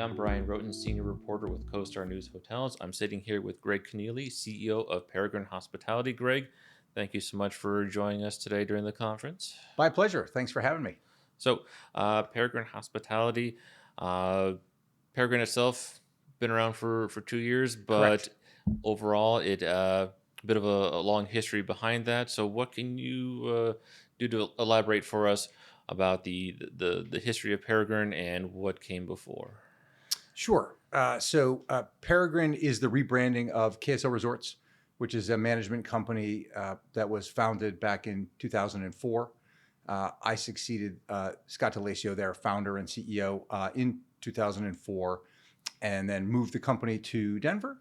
I'm Bryan, Wroten senior reporter with CoStar News Hotels. I'm sitting here with Greg Kennealey, CEO of Peregrine Hospitality. Greg, thank you so much for joining us today during the conference. My pleasure. Thanks for having me. So, Peregrine Hospitality, Peregrine itself been around for 2 years, but Correct. overall, it bit of a long history behind that. So, what can you do to elaborate for us about the history of Peregrine and what came before? Sure. Peregrine is the rebranding of KSL Resorts, which is a management company that was founded back in 2004. I succeeded Scott D'Alessio, their founder and CEO, in 2004, and then moved the company to Denver.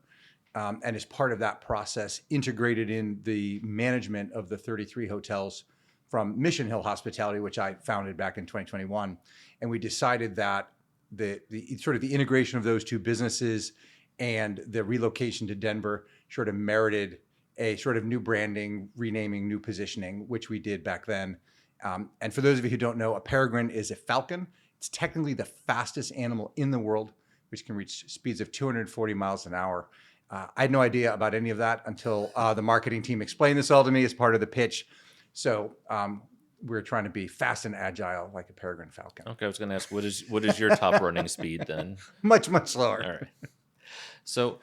And as part of that process, integrated in the management of the 33 hotels from Mission Hill Hospitality, which I founded back in 2021. And we decided that the sort of the integration of those two businesses and the relocation to Denver sort of merited a sort of new branding, renaming, new positioning, which we did back then. And for those of you who don't know, a peregrine is a falcon. It's technically the fastest animal in the world, which can reach speeds of 240 miles an hour. I had no idea about any of that until the marketing team explained this all to me as part of the pitch. So we're trying to be fast and agile like a peregrine falcon. Okay, I was going to ask, what is your top running speed then? Much slower. All right. So,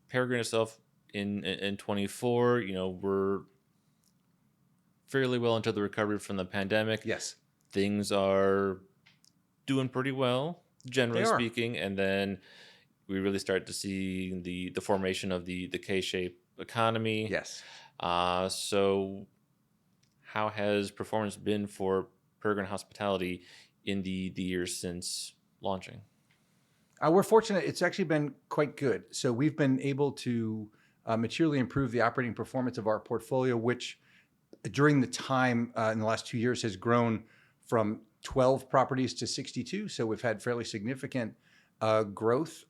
Peregrine itself in 24, we're fairly well into the recovery from the pandemic. Yes. Things are doing pretty well, generally They are. speaking, and then we really start to see the formation of the K-shaped economy. Yes. So how has performance been for Peregrine Hospitality in the years since launching? We're fortunate. It's actually been quite good. So we've been able to materially improve the operating performance of our portfolio, which during the time in the last 2 years has grown from 12 properties to 62. So we've had fairly significant growth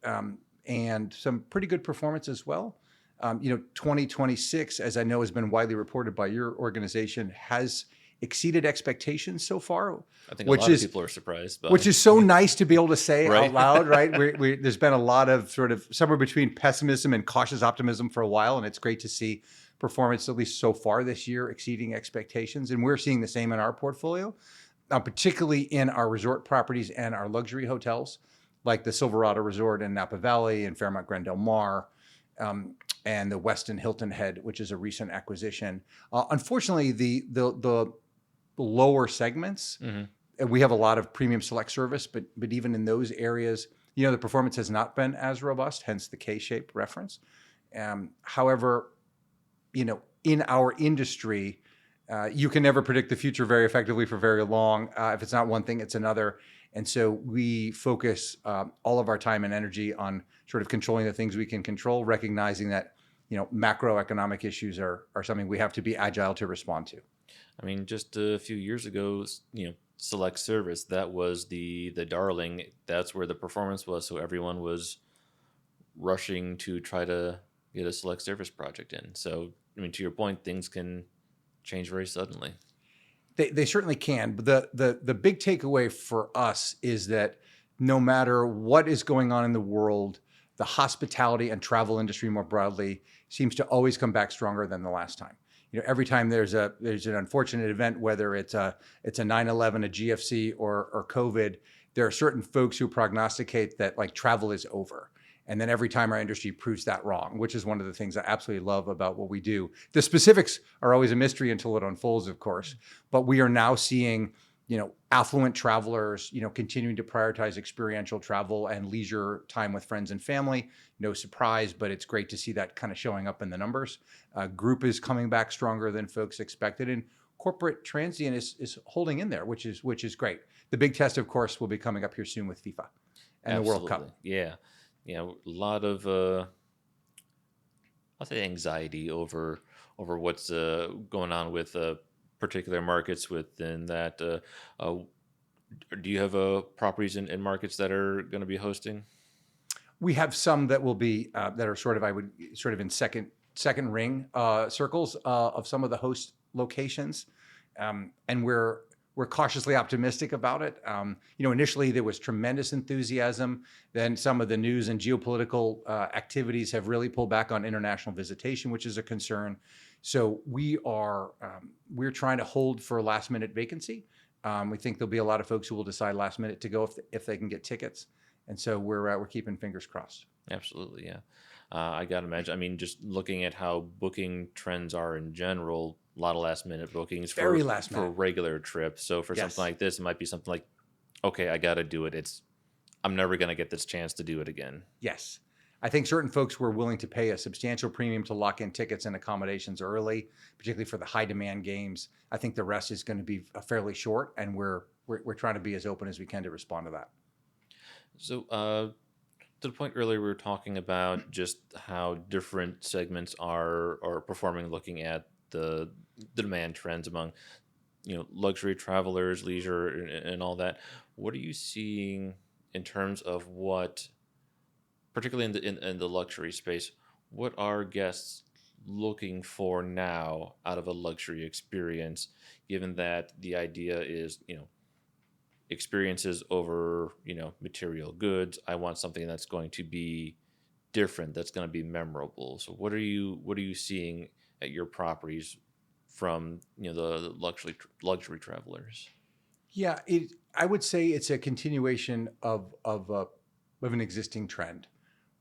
and some pretty good performance as well. 2026, as I know has been widely reported by your organization, has exceeded expectations so far. I think a lot of people are surprised. Which is so nice to be able to say Right. out loud, right? There's been a lot of sort of somewhere between pessimism and cautious optimism for a while, and it's great to see performance, at least so far this year, exceeding expectations. And we're seeing the same in our portfolio, particularly in our resort properties and our luxury hotels, like the Silverado Resort in Napa Valley and Fairmont Grand Del Mar. And the Westin Hilton Head, which is a recent acquisition. Unfortunately, the lower segments, and we have a lot of premium select service, but even in those areas, the performance has not been as robust, hence the K-shaped reference. However, in our industry, you can never predict the future very effectively for very long. If it's not one thing, it's another. And so we focus all of our time and energy on sort of controlling the things we can control, recognizing that, macroeconomic issues are something we have to be agile to respond to. I mean, just a few years ago, select service, that was the darling. That's where the performance was. So everyone was rushing to try to get a select service project in. So, I mean, to your point, things can change very suddenly. They certainly can. But the big takeaway for us is that no matter what is going on in the world, the hospitality and travel industry more broadly seems to always come back stronger than the last time. Every time there's an unfortunate event, whether it's a 9/11, a GFC, or COVID, there are certain folks who prognosticate that like travel is over. And then every time our industry proves that wrong, which is one of the things I absolutely love about what we do. The specifics are always a mystery until it unfolds, of course. But we are now seeing, affluent travelers, continuing to prioritize experiential travel and leisure time with friends and family. No surprise, but it's great to see that kind of showing up in the numbers. Group is coming back stronger than folks expected, and corporate transient is holding in there, which is great. The big test, of course, will be coming up here soon with FIFA and the World Cup. Yeah. A lot of I'll say anxiety over what's going on with particular markets within that. Do you have properties in markets that are going to be hosting? We have some that will be that are sort of in second ring circles of some of the host locations, and we're we're cautiously optimistic about it. Initially there was tremendous enthusiasm. Then some of the news and geopolitical activities have really pulled back on international visitation, which is a concern. So we're trying to hold for last minute vacancy. We think there'll be a lot of folks who will decide last minute to go if they can get tickets, and so we're keeping fingers crossed. Absolutely, yeah. I gotta imagine. I mean, just looking at how booking trends are in general, a lot of last minute bookings Very last for minute. regular trips. So for something Yes. like this, it might be something like, okay, I gotta do it. I'm never gonna get this chance to do it again. Yes. I think certain folks were willing to pay a substantial premium to lock in tickets and accommodations early, particularly for the high demand games. I think the rest is going to be fairly short, and we're trying to be as open as we can to respond to that. So, to the point earlier, we were talking about just how different segments are performing, looking at the demand trends among luxury travelers, leisure, and all that. What are you seeing in terms of what, particularly in the luxury space, what are guests looking for now out of a luxury experience, given that the idea is experiences over material goods. I want something that's going to be different, that's going to be memorable. So what are you seeing at your properties from the luxury travelers? Yeah, I would say it's a continuation of an existing trend,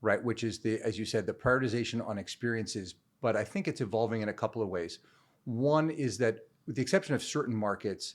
right? Which is as you said, the prioritization on experiences. But I think it's evolving in a couple of ways. One is that, with the exception of certain markets,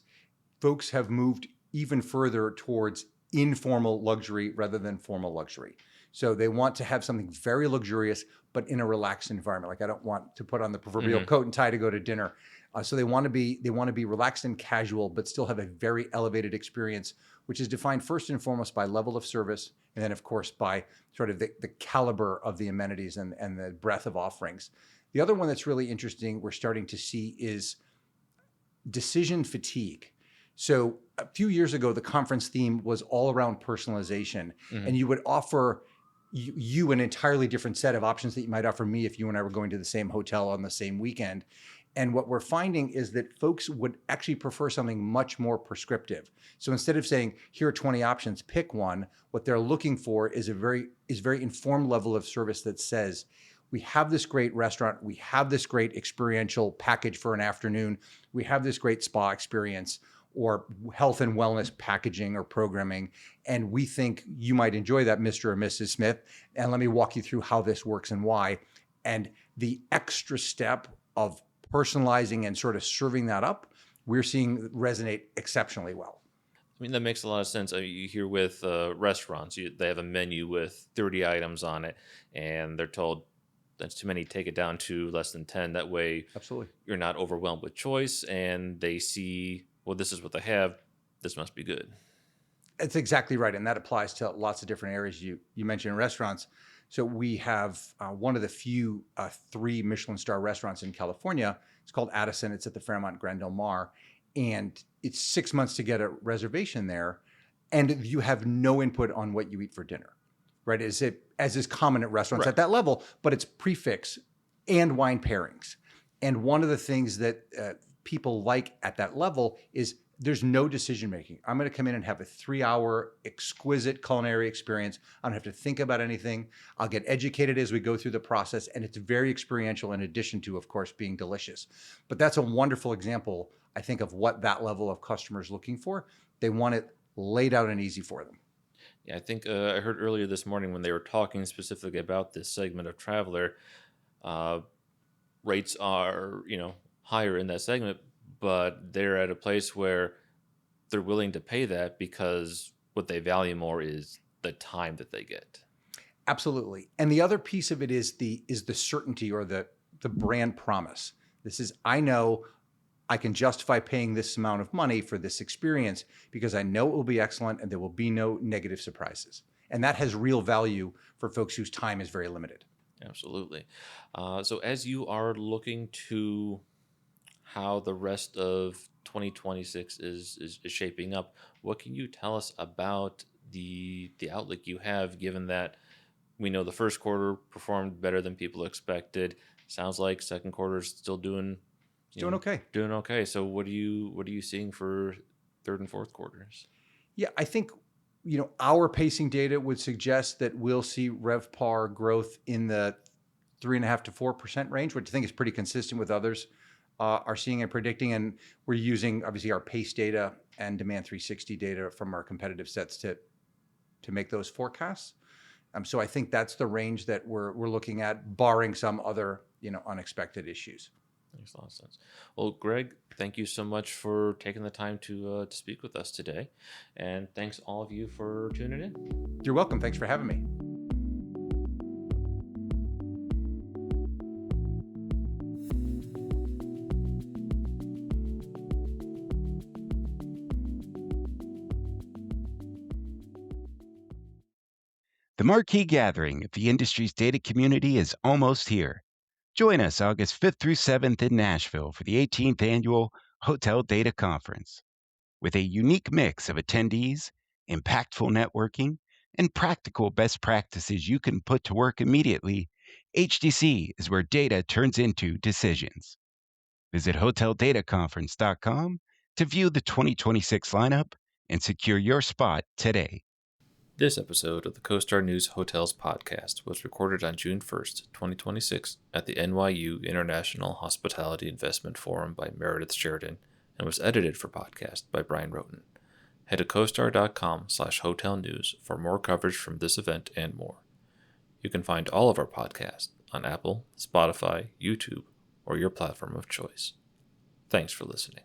folks have moved even further towards informal luxury rather than formal luxury. So they want to have something very luxurious, but in a relaxed environment. Like, I don't want to put on the proverbial coat and tie to go to dinner. So they want to be relaxed and casual, but still have a very elevated experience, which is defined first and foremost by level of service, and then of course by sort of the caliber of the amenities and the breadth of offerings. The other one that's really interesting we're starting to see is decision fatigue. So a few years ago, the conference theme was all around personalization, and you would offer you an entirely different set of options that you might offer me if you and I were going to the same hotel on the same weekend. And what we're finding is that folks would actually prefer something much more prescriptive. So instead of saying, here are 20 options, pick one, what they're looking for is very informed level of service that says, we have this great restaurant, we have this great experiential package for an afternoon, we have this great spa experience or health and wellness packaging or programming, and we think you might enjoy that, Mr. or Mrs. Smith, and let me walk you through how this works and why. And the extra step of personalizing and sort of serving that up, we're seeing resonate exceptionally well. I mean, that makes a lot of sense. You hear with restaurants, they have a menu with 30 items on it, and they're told that's too many, take it down to less than 10. That way, Absolutely. you're not overwhelmed with choice, and they see, well, this is what they have. This must be good. That's exactly right. And that applies to lots of different areas. You mentioned restaurants. So we have one of the few 3 Michelin star restaurants in California. It's called Addison. It's at the Fairmont Grand Del Mar. And it's 6 months to get a reservation there. And you have no input on what you eat for dinner, right? As is common at restaurants Right. at that level, but it's prefix and wine pairings. And one of the things that people like at that level is there's no decision making. I'm going to come in and have a 3-hour exquisite culinary experience. I don't have to think about anything. I'll get educated as we go through the process, and it's very experiential in addition to, of course, being delicious. But that's a wonderful example, I think, of what that level of customer is looking for. They want it laid out and easy for them. Yeah, I think I heard earlier this morning when they were talking specifically about this segment of traveler, rates are higher in that segment, but they're at a place where they're willing to pay that because what they value more is the time that they get. Absolutely. And the other piece of it is the certainty or the brand promise. This is, I know I can justify paying this amount of money for this experience because I know it will be excellent and there will be no negative surprises. And that has real value for folks whose time is very limited. Absolutely. So as you are looking to how the rest of 2026 is shaping up, what can you tell us about the outlook you have, given that we know the first quarter performed better than people expected? Sounds like second quarter is still doing It's doing okay. Doing okay. So what are you seeing for third and fourth quarters? Yeah, I think our pacing data would suggest that we'll see RevPAR growth in the 3.5% to 4% range, which I think is pretty consistent with others are seeing and predicting. And we're using obviously our pace data and Demand 360 data from our competitive sets to make those forecasts. So I think that's the range that we're looking at, barring some other unexpected issues. Makes a lot of sense. Well, Greg, thank you so much for taking the time to speak with us today, and thanks all of you for tuning in. You're welcome. Thanks for having me. The marquee gathering of the industry's data community is almost here. Join us August 5th through 7th in Nashville for the 18th annual Hotel Data Conference. With a unique mix of attendees, impactful networking, and practical best practices you can put to work immediately, HDC is where data turns into decisions. Visit hoteldataconference.com to view the 2026 lineup and secure your spot today. This episode of the CoStar News Hotels podcast was recorded on June 1st, 2026 at the NYU International Hospitality Investment Forum by Meredith Sheridan and was edited for podcast by Bryan Wroten. Head to costar.com/hotel news for more coverage from this event and more. You can find all of our podcasts on Apple, Spotify, YouTube, or your platform of choice. Thanks for listening.